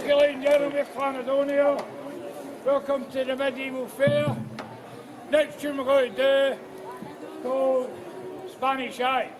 Thank you, ladies and gentlemen, Clanadonia. Welcome to the medieval fair. Next tune we're going to do is called Spanish Eye.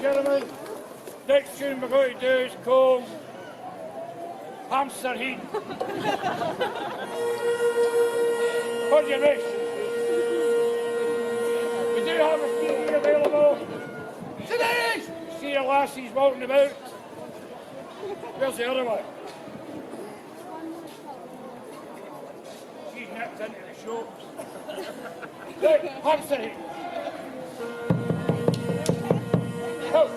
Gentlemen, next tune we're going to do is called Hamster Heat. What do you wish? We do have a seat here available. Today! See the lassies walking about. Where's the other one? She's nipped into the shops. Right, Hamster Heat. Oh.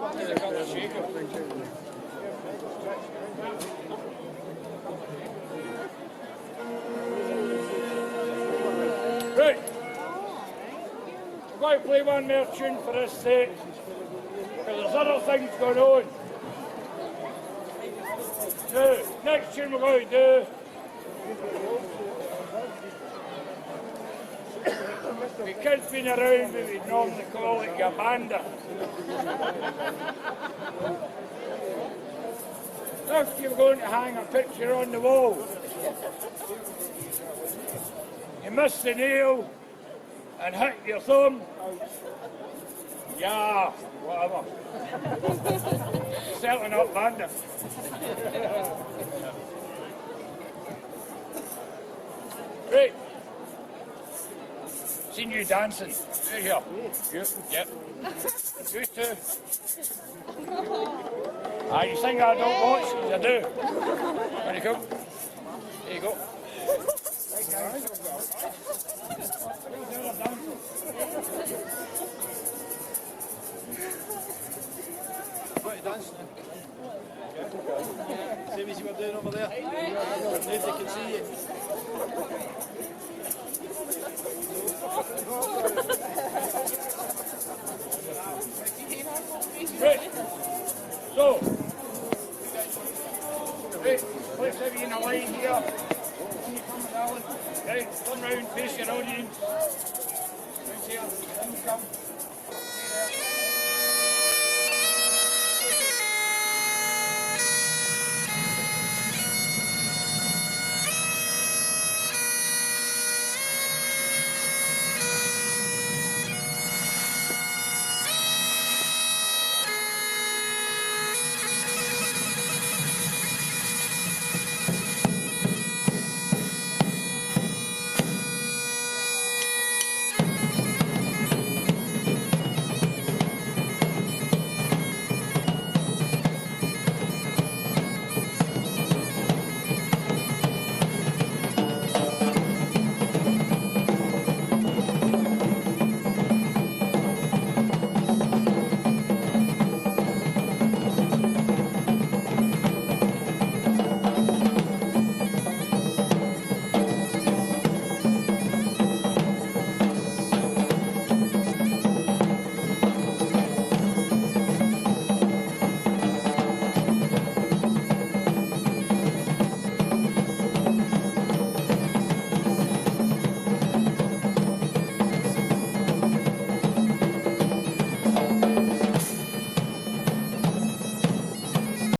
Right. I'm going to play one more tune for this set, because there's other things going on. Now, next tune we're going to do, the kids been around, we would normally call it your banda. If you're going to hang a picture on the wall, you miss the nail and hit your thumb, yeah, whatever. Certainly not banda. Right. Seen you dancing. There you are. Yep. You too. You think I don't watch? I do. There you go. There you go. What are you dancing? Same as you were doing over there. Nobody can see you. Right. So, right, let's have you in a line here. Can you come down? Right, come round, face your audience. Right here, come.